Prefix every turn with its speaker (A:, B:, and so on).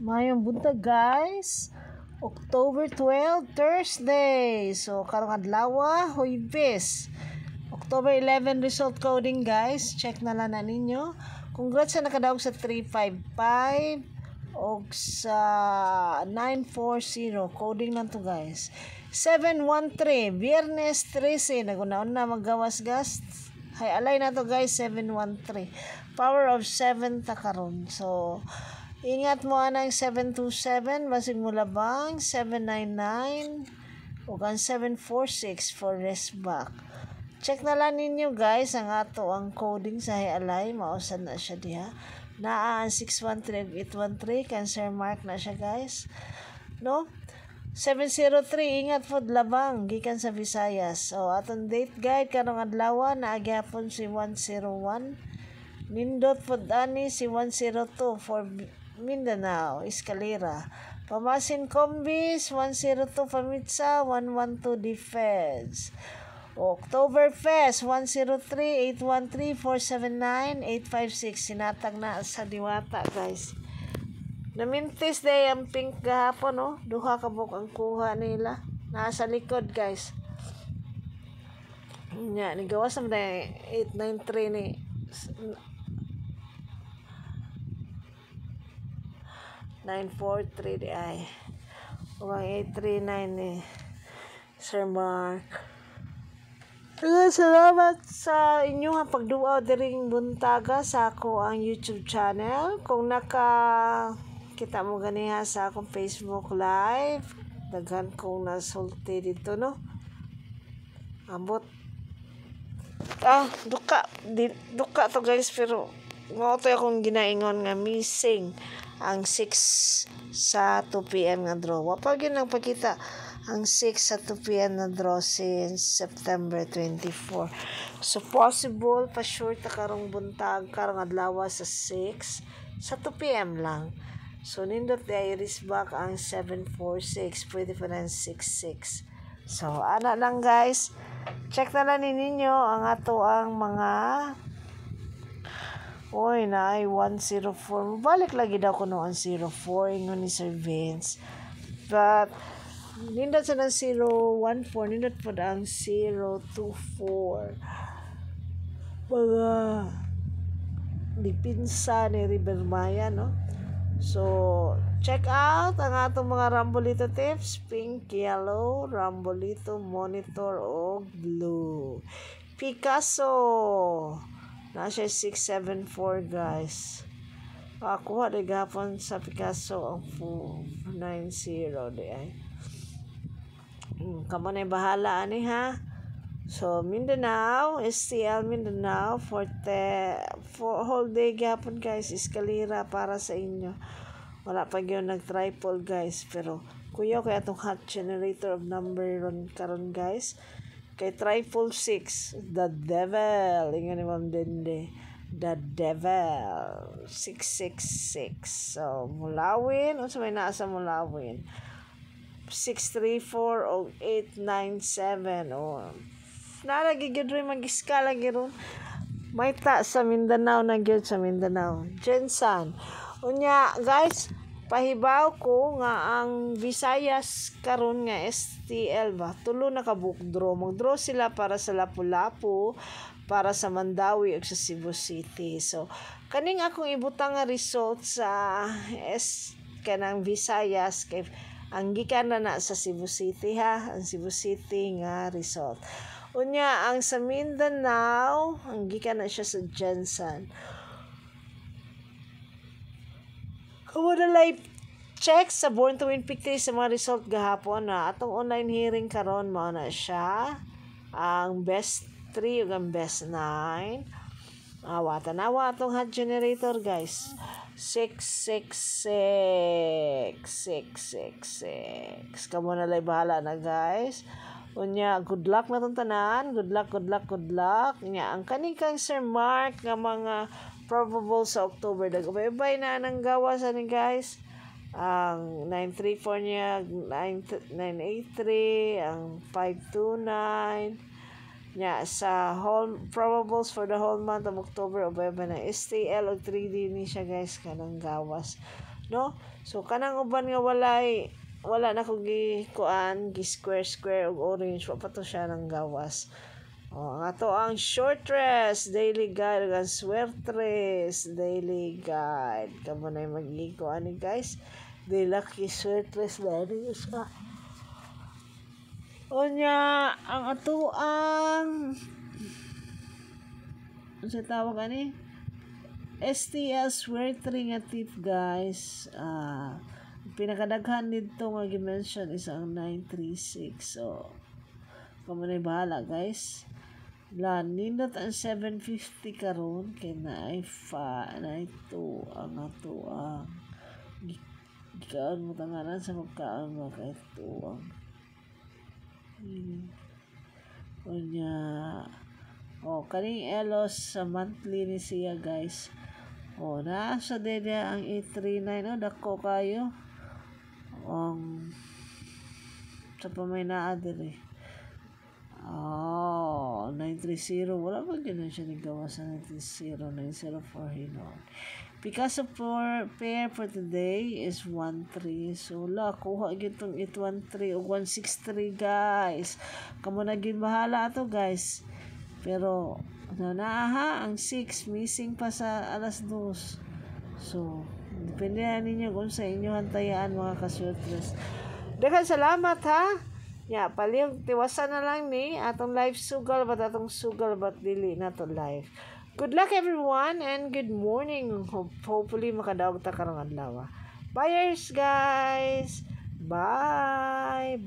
A: Mayong buntag guys. October 12, Thursday. So karong adlaw, Huwebes. October 11 result coding guys. Check na lang na ninyo. Congrats sa nakadaog sa 355 o sa 940. Coding lang to guys. 713. Biyernes 13. Nagunaon na maggawas gas. Hay alay na to guys. 713. Power of 7 ta karon. So ingat mo anang 727, basig mo labang, 799, o ang 746 for rest back. Check na lang ninyo guys, ang ato ang coding sa hialay, mausan na siya diha. Naa ang 613, 813, cancer mark na siya guys. No? 703, ingat po labang, gikan sa Visayas. So, atong date guide, karong adlaw, naagyapon si 101. Nindot po ani si 102 for Mindanao, Escalera. Pamasin Combis, 102 Pamitsa, 112 Defense. Oktoberfest, 103, 813, 479, 856. Sinatag na sa Diwata, guys. Namintis day ang pink gahapon, no? Duha ka buk ang kuha nila. Nasa likod, guys. Nya, nigawas naman na 893 ni 943 di ay. Uwang 839 ni Sir Mark. Salamat sa inyong pagduaw diring buntaga sa ako ang YouTube channel. Kung kita mo ganiha sa akong Facebook Live, daghan kong nasulti dito, no? Ambot. Duka to guys, pero mauto akong ginaingon nga missing ang 6 sa 2 p.m. nga draw. Wapag yun ang pagkita ang 6 sa 2 p.m. na draw since September 24. So, possible pa sure ta karong buntag, karong adlaw sa 6 sa 2 p.m. lang. So, nindot di iris back ang 746. Pwede pa ng 66. So, ana lang guys. Check na lang ninyo ang ato ang mga na ay 104. Balik lagi daw ko noon 04 ingon ni Sir Vince. But nindot sa ng 014, nindot po ang 024. Mga dipinsa ni Rivermaya, no? So, check out ang atong mga Rambolito tips. Pink, yellow, Rambolito, monitor, o blue. Picasso. Nasa 674 guys. Kuha na gapon sa Picasso ang 490 di ay. Kamo na bahala ani ha. So Mindanao, STL Mindanao for whole day gapon guys. Escalera para sa inyo. Wala pa gyud nag-triple guys, pero kuya kay atong hot generator of number ron karon guys. Kay triple 6, the devil, ingan ni Ma'am Dende, the devil, 666. So, mulawin, o sa may nasa mulawin, 634 o 897, o naragigid rin mag-iskala giron. May ta sa Mindanao na gyud sa Mindanao. Jensan. Unya, guys, pahibaw ko nga ang Visayas karon nga STL ba tulo na ka book draw. Mag-draw sila para sa Lapu-Lapu, para sa Mandawi ug sa Cebu City. So kaning akong ibutang nga result sa kanang Visayas kay ang gikan na sa Cebu City ha, ang Cebu City nga result. Unya ang sa Mindanao ang gikan na siya sa Jensen. Kung na live check sa Born to Win Pictory sa mga result gahapon na atong online hearing karon mao na siya ang best 3 ug ang best 9. Tanawa atong hot generator guys. 666 666. Kamo na lay bahala na guys. Unya good luck na tong tanan. Good luck. Nya ang kaning kang Sir Mark nga mga probable sa October dagubay na nang gawas ani guys. Ang 934 niya, 983, ang 529 nya sa whole probables for the whole month of October ubay ba na STL og 3D ni siya guys kanang gawas. no? So kanang uban nga wala na ko gi square og orange wa pa to siya ng gawas. Ang ato ang short dress daily guide ang swertres daily guide kamo na mag-ikuan ni guys. Di lucky swertres na ni sa onya ang ato ang ano tawag ani STL swertre nga tip guys. Pinakadaghan dito nga gi-mention is ang 936. So kamo na bahala guys. Nindot ang 750 karon kay na 2 ang ato ang gikaon mo tanganan sa magkaon mo kay tuwang unya kaning elos sa monthly ni siya guys. Na sa dede ang 839 dako kayo sa pamay naa diri 930 wala ba ganun siya nagawa sa 930 904 hinon. Because of pair for today is 13. So kuha gitong 813 o 163 guys. Kamo na gyud bahala ato guys. Pero naaha ang 6 missing pa sa alas 2. So depende na ninyo kung sa inyo hantayaan mga kasurtres. Daghang salamat ha. Palihog tiwasan na lang ni atong live sugal but dili na to live. Good luck everyone and good morning. Hopefully makadaog ta karong adlaw. Buyers guys. Bye.